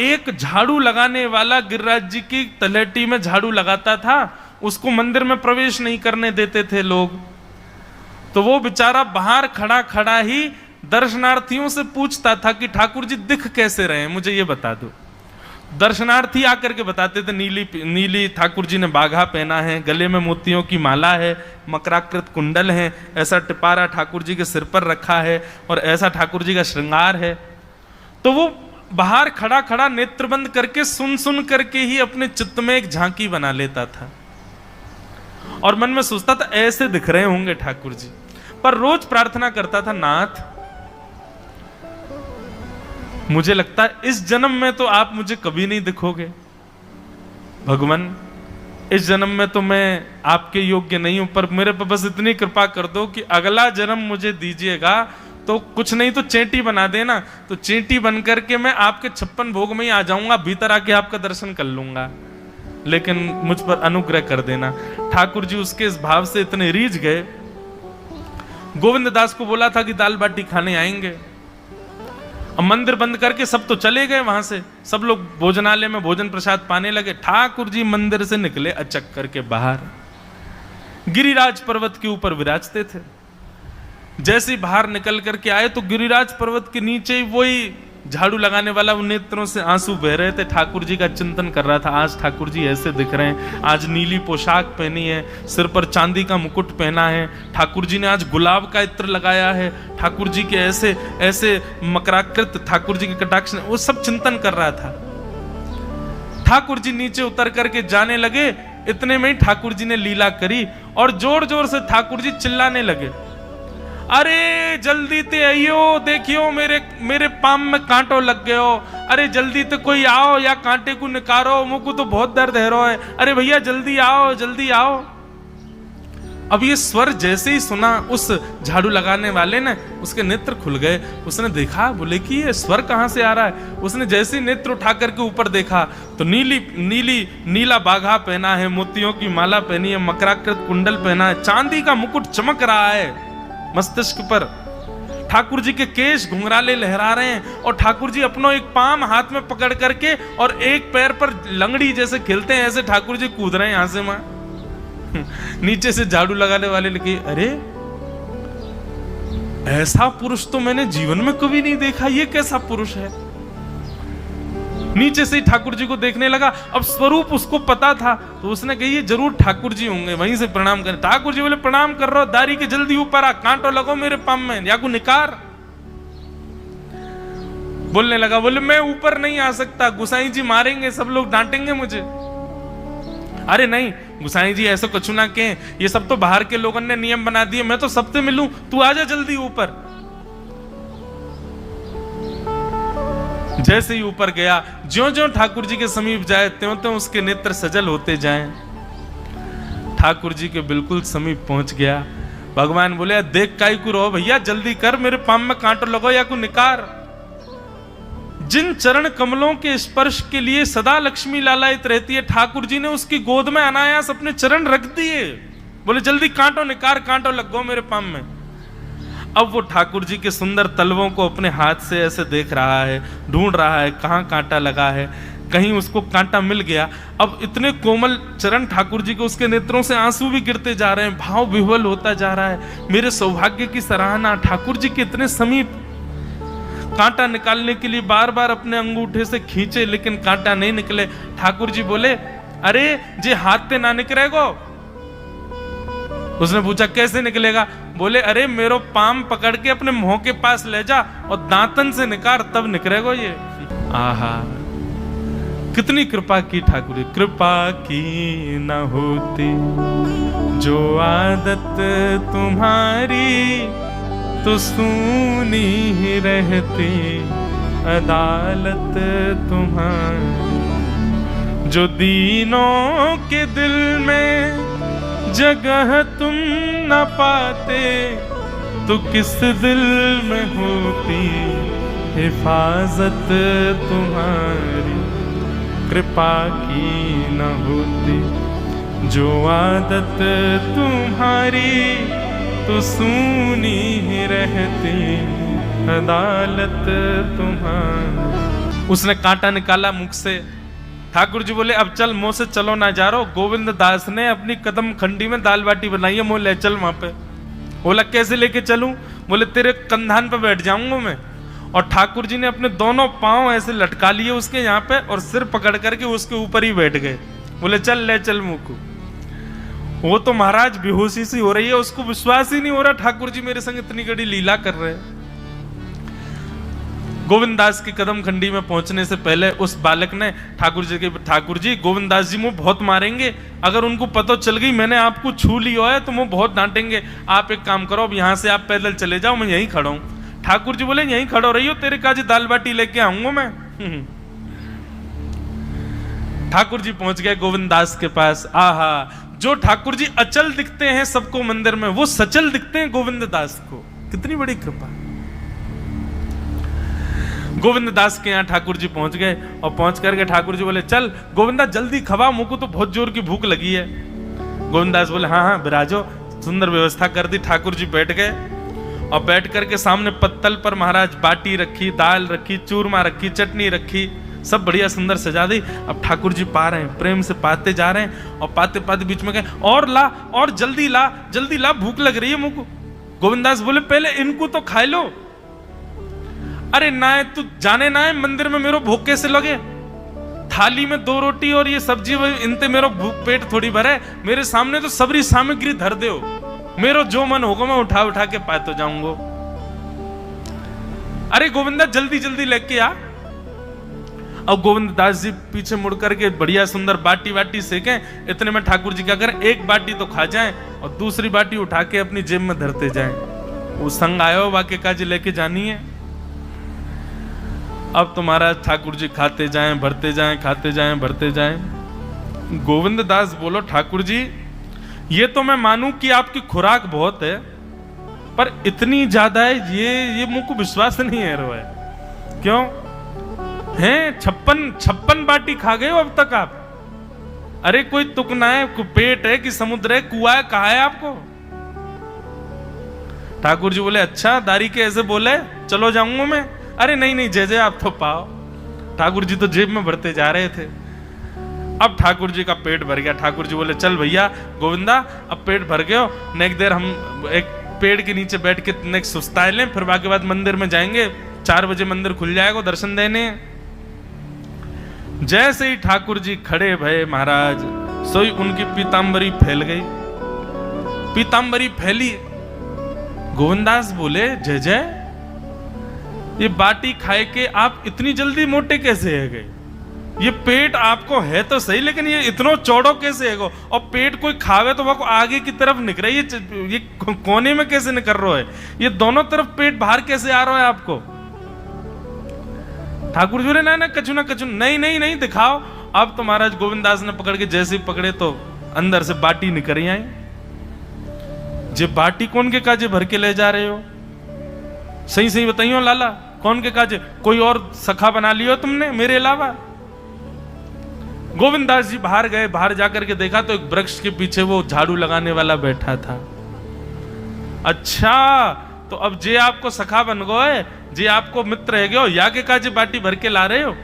एक झाड़ू लगाने वाला गिरिराज जी की तलहटी में झाड़ू लगाता था, उसको मंदिर में प्रवेश नहीं करने देते थे लोग। तो वो बेचारा बाहर खड़ा खड़ा ही दर्शनार्थियों से पूछता था कि ठाकुर जी दिख कैसे रहे हैं, मुझे ये बता दो। दर्शनार्थी आकर के बताते थे, नीली ठाकुर जी ने बाघा पहना है, गले में मोतियों की माला है, मकराकृत कुंडल है, ऐसा टिपारा ठाकुर जी के सिर पर रखा है और ऐसा ठाकुर जी का श्रृंगार है। तो वो बाहर खड़ा खड़ा नेत्र बंद करके सुन सुन करके ही अपने चित्त में एक झांकी बना लेता था और मन में सोचता था ऐसे दिख रहे होंगे ठाकुर जी। पर रोज प्रार्थना करता था, नाथ मुझे लगता है इस जन्म में तो आप मुझे कभी नहीं दिखोगे, भगवान इस जन्म में तो मैं आपके योग्य नहीं हूं, पर मेरे पर बस इतनी कृपा कर दो कि अगला जन्म मुझे दीजिएगा तो कुछ नहीं तो चेंटी बना देना, तो चेंटी बन करके मैं आपके 56 भोग में ही आ जाऊंगा, भीतर आके आपका दर्शन कर लूंगा, लेकिन मुझ पर अनुग्रह कर देना। ठाकुर जी उसके इस भाव से इतने रीझ गए। गोविंद दास को बोला था कि दाल बाटी खाने आएंगे, अब मंदिर बंद करके सब तो चले गए वहां से, सब लोग भोजनालय में भोजन प्रसाद पाने लगे। ठाकुर जी मंदिर से निकले अचक करके बाहर, गिरिराज पर्वत के ऊपर विराजते थे। जैसे ही बाहर निकल करके आए तो गिरिराज पर्वत के नीचे ही वही झाड़ू लगाने वाला उन नेत्रों से आंसू बह रहे थे। ठाकुर जी का चिंतन कर रहा था, आज ठाकुर जी ऐसे दिख रहे हैं, आज नीली पोशाक पहनी है, सिर पर चांदी का मुकुट पहना है, ठाकुर जी ने आज गुलाब का इत्र लगाया है, ठाकुर जी के ऐसे ऐसे मकराकृत ठाकुर जी के कटाक्ष, वो सब चिंतन कर रहा था। ठाकुर जी नीचे उतर करके जाने लगे, इतने में ही ठाकुर जी ने लीला करी और जोर जोर से ठाकुर जी चिल्लाने लगे, अरे जल्दी ते आइयो, देखियो मेरे पाम में कांटो लग गयो, अरे जल्दी ते कोई आओ या कांटे को निकारो, मुझको तो बहुत दर्द है रो है, अरे भैया जल्दी आओ जल्दी आओ। अब ये स्वर जैसे ही सुना उस झाड़ू लगाने वाले ने, उसके नेत्र खुल गए। उसने देखा, बोले कि ये स्वर कहां से आ रहा है। उसने जैसे ही नेत्र उठा करके ऊपर देखा तो नीला बाघा पहना है, मोतियों की माला पहनी है, मकराकृत कुंडल पहना है, चांदी का मुकुट चमक रहा है मस्तिष्क पर, ठाकुर जी के केश घुंघराले लहरा रहे हैं और ठाकुर जी अपना एक पाम हाथ में पकड़ करके और एक पैर पर लंगड़ी जैसे खेलते हैं ऐसे ठाकुर जी कूद रहे हैं यहां से वहां। नीचे से झाड़ू लगाने वाले लगे, अरे ऐसा पुरुष तो मैंने जीवन में कभी नहीं देखा, ये कैसा पुरुष है। नीचे से ही ठाकुर जी को देखने लगा। अब स्वरूप उसको पता था तो उसने कही ये जरूर ठाकुर जी होंगे, वहीं से प्रणाम करें। ठाकुर जी बोले प्रणाम कर रहा हूं, दारी के जल्दी ऊपर आ, कांटो लगो मेरे पाम में या को निकार। बोलने लगा, बोले मैं ऊपर नहीं आ सकता, गुसाई जी मारेंगे, सब लोग डांटेंगे मुझे। अरे नहीं गुसाई जी ऐसा कुछ ना कहें, ये सब तो बाहर के लोगों ने नियम बना दिए, मैं तो सबसे मिलूं, तू आजा जल्दी ऊपर। जैसे ही ऊपर गया, ज्यों-ज्यों ठाकुर जी के समीप जाए त्यों-त्यों उसके नेत्र सजल होते जाएं। ठाकुर जी के बिल्कुल समीप पहुंच गया। भगवान बोले, देख काई को रो भैया, जल्दी कर, मेरे पाम में कांटो लगो या को निकार। जिन चरण कमलों के स्पर्श के लिए सदा लक्ष्मी लालायित रहती है, ठाकुर जी ने उसकी गोद में अनायास अपने चरण रख दिए। बोले जल्दी कांटो निकार, कांटो लग गो मेरे पाम में। अब वो ठाकुर जी के सुंदर तलवों को अपने हाथ से ऐसे देख रहा है, ढूंढ रहा है कहाँ कांटा लगा है, कहीं उसको कांटा मिल गया। अब इतने कोमल चरण ठाकुर जी के, उसके नेत्रों से आंसू भी गिरते जा रहे हैं, भाव विह्वल होता जा रहा है। मेरे सौभाग्य की सराहना, ठाकुर जी के इतने समीप। कांटा निकालने के लिए बार बार अपने अंगूठे से खींचे लेकिन कांटा नहीं निकले। ठाकुर जी बोले, अरे जे हाथ से ना निकलेगो। उसने पूछा कैसे निकलेगा? बोले अरे मेरो पाम पकड़ के अपने मुंह के पास ले जा और दांतन से निकाल, तब निकलेगा ये। आहा कितनी कृपा की ठाकुर, कृपा की न होती जो आदत तुम्हारी तो सूनी ही रहती अदालत तुम्हारी। जो दीनों के दिल में जगह तुम न पाते तो किस दिल में होती हिफाजत तुम्हारी। कृपा की न होती जो आदत तुम्हारी तो सूनी ही रहती अदालत तुम्हारी। उसने कांटा निकाला मुख से। ठाकुर जी बोले अब चल, मुंह से चलो ना जा रहा। गोविंद दास ने अपनी कदम खंडी में दाल बाटी बनाई है, मुंह ले चल वहां पे। बोला कैसे लेके चलूं? बोले तेरे कंधान पे बैठ जाऊंगा मैं। और ठाकुर जी ने अपने दोनों पांव ऐसे लटका लिए उसके यहाँ पे और सिर पकड़ करके उसके ऊपर ही बैठ गए। बोले चल ले चल मुंह को। वो तो महाराज बेहोशी सी हो रही है, उसको विश्वास ही नहीं हो रहा ठाकुर जी मेरे संग इतनी बड़ी लीला कर रहे हैं। गोविंद दास की कदम खंडी में पहुंचने से पहले उस बालक ने ठाकुर जी गोविंद दास जी मुझे बहुत मारेंगे, अगर उनको पता चल गई मैंने आपको छू लिया है तो मुझे बहुत डांटेंगे। आप एक काम करो, अब यहां से आप पैदल चले जाओ, मैं यहीं खड़ा हूं। ठाकुर जी बोले यहीं खड़ा रही हो, तेरे काजी दाल बाटी लेके आऊंगा मैं। ठाकुर जी पहुंच गए गोविंद दास के पास। आहा, जो ठाकुर जी अचल दिखते हैं सबको मंदिर में, वो सचल दिखते हैं गोविंद दास को। कितनी बड़ी कृपा। गोविंद दास के यहाँ ठाकुर जी पहुंच गए और पहुंच करके ठाकुर जी बोले चल गोविंदा जल्दी खवा, मुझको तो बहुत जोर की भूख लगी है। गोविंद दास बोले हाँ हाँ विराजो। सुंदर व्यवस्था कर दी। ठाकुर जी बैठ गए और बैठ करके सामने पत्तल पर महाराज बाटी रखी, दाल रखी, चूरमा रखी, चटनी रखी, सब बढ़िया सुंदर सजा दी। अब ठाकुर जी पा रहे हैं, प्रेम से पाते जा रहे हैं और पाते पाते बीच में कहे और ला, और जल्दी ला, भूख लग रही है मुझको। गोविंद दास बोले पहले इनको तो खा लो। अरे ना है तू जाने ना है मंदिर में मेरो भूख कैसे लगे? थाली में 2 रोटी और ये सब्जी, इनते मेरो भूख पेट थोड़ी भरे। मेरे सामने तो सबरी सामग्री धर दो, मेरो जो मन होगा मैं उठा उठा के पाते जाऊंगा। अरे गोविंदा जल्दी जल्दी लेके आ। अब गोविंद दास जी पीछे मुड़ करके बढ़िया सुंदर बाटी वाटी सेके। इतने में ठाकुर जी क्या करें, एक बाटी तो खा जाएं और दूसरी बाटी उठा के अपनी जेब में धरते जाएं। वो संग आयो वाक्य काजी लेके जानी है। अब तुम्हारा ठाकुर जी खाते जाएं, भरते जाएं, खाते जाएं, भरते जाएं। गोविंद दास बोलो ठाकुर जी ये तो मैं मानूं कि आपकी खुराक बहुत है, पर इतनी ज्यादा है ये मुझको विश्वास नहीं है रहा है। क्यों हैं? 56 बाटी खा गए हो अब तक आप? अरे कोई तुकना है, पेट है कि समुद्र है, कुआ है, कहा है आपको? ठाकुर जी बोले अच्छा दारी के ऐसे बोले, चलो जाऊंगा मैं। अरे नहीं जय आप तो पाओ। ठाकुर जी तो जेब में भरते जा रहे थे। अब ठाकुर जी का पेट भर गया। ठाकुर जी बोले चल भैया गोविंदा अब पेट भर गयो, नेक देर हम एक पेड़ के नीचे बैठ के नेक सुस्ताए लें, फिर बाकी बाद मंदिर में जाएंगे। 4 बजे मंदिर खुल जाएगा दर्शन देने। जैसे ही ठाकुर जी खड़े भये महाराज, सोई उनकी पीतांबरी फैल गई। पीतांबरी फैली। गोविंदास बोले जय ये बाटी खाए के आप इतनी जल्दी मोटे कैसे है गए? ये पेट आपको है तो सही, लेकिन ये इतना चौड़ो कैसे है गो? और पेट कोई खावे तो वो आगे की तरफ निकल रही है, ये कोने में कैसे निकल रहा है? ये दोनों तरफ पेट बाहर कैसे आ रहा है आपको? ठाकुर जी ने ना कछु नहीं दिखाओ। अब तो महाराज गोविंद दास ने पकड़ के जैसे ही पकड़े तो अंदर से बाटी निकल आई। जे बाटी कौन के काजे भर के ले जा रहे हो? सही बताइयो लाला, कौन के काजे? कोई और सखा बना लियो तुमने मेरे अलावा? गोविंद दास जी बाहर गए। बाहर जाकर के देखा तो एक वृक्ष के पीछे वो झाड़ू लगाने वाला बैठा था। अच्छा तो अब जे आपको सखा बन गए, जे आपको मित्र है गयो, या के काजे बाटी भर के ला रहे हो?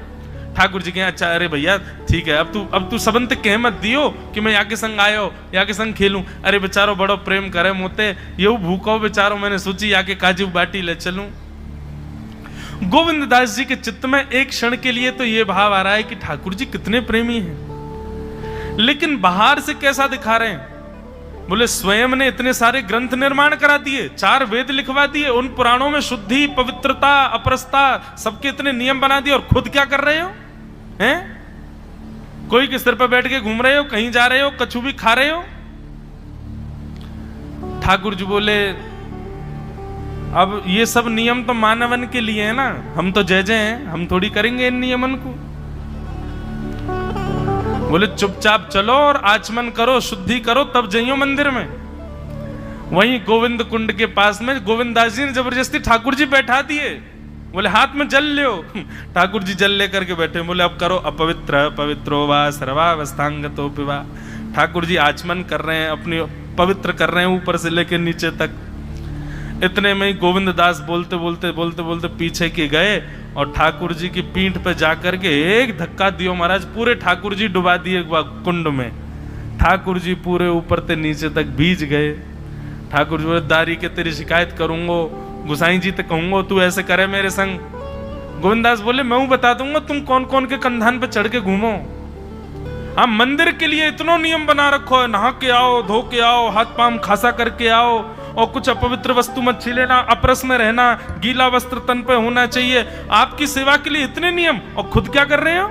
ठाकुर जी के अच्छा अरे भैया ठीक है, अब तू सबंत कह मत दियो कि मैं यहाँ के संग आयो, यहाँ के संग खेलूं। अरे बेचारो बड़ो प्रेम करे मोते, ये भूखो बेचारो, मैंने सोची यहाँ के काजू बाटी ले चलूं। गोविंद दास जी के चित्त में एक क्षण के लिए तो ये भाव आ रहा है कि ठाकुर जी कितने प्रेमी हैं, लेकिन बाहर से कैसा दिखा रहे हैं? बोले स्वयं ने इतने सारे ग्रंथ निर्माण करा दिए, 4 वेद लिखवा दिए, उन पुराणों में शुद्धि, पवित्रता, अपरसता सबके इतने नियम बना दिए, और खुद क्या कर रहे हो हैं? कोई के सिर पर बैठ के घूम रहे हो, कहीं जा रहे हो, कछु भी खा रहे हो। ठाकुर जी बोले अब ये सब नियम तो मानवन के लिए है ना, हम तो जय हैं, हम थोड़ी करेंगे इन नियमन को। बोले चुपचाप चलो और आचमन करो, शुद्धि करो, तब जाइयो मंदिर में। वहीं गोविंद कुंड के पास में गोविंद दास जी ने जबरदस्ती ठाकुर जी बैठा दिए। बोले हाथ में जल लो। ठाकुर जी जल लेकर के बैठे। बोले अब करो अपवित्र पवित्रो वा सर्वावस्थांगतो पिवा। ठाकुर जी आचमन कर रहे हैं, अपनी पवित्र कर रहे हैं ऊपर से लेकर नीचे तक। इतने में ही गोविंद दास बोलते बोलते पीछे के गए और ठाकुर जी की पीठ पे जाकर के एक धक्का दियो महाराज, पूरे ठाकुर जी डुबा दिए कुंड में। ठाकुर जी पूरे ऊपर से नीचे तक भीज गए। ठाकुर जी बोले दारी के तेरी शिकायत करूंगो, गुसाई जी तक कहूंगो तू ऐसे करे मेरे संग। गोविंदास बोले मैं हूं बता दूंगा तुम कौन कौन के कंधान पे चढ़ के घूमो। हाँ मंदिर के लिए इतना नियम बना रखो है, नहा के आओ, धो के आओ, हाथ पांव खासा करके आओ, और कुछ अपवित्र वस्तु मत छीलेना, अपरस में रहना, गीला वस्त्र तन पे होना चाहिए। आपकी सेवा के लिए इतने नियम, और खुद क्या कर रहे हो?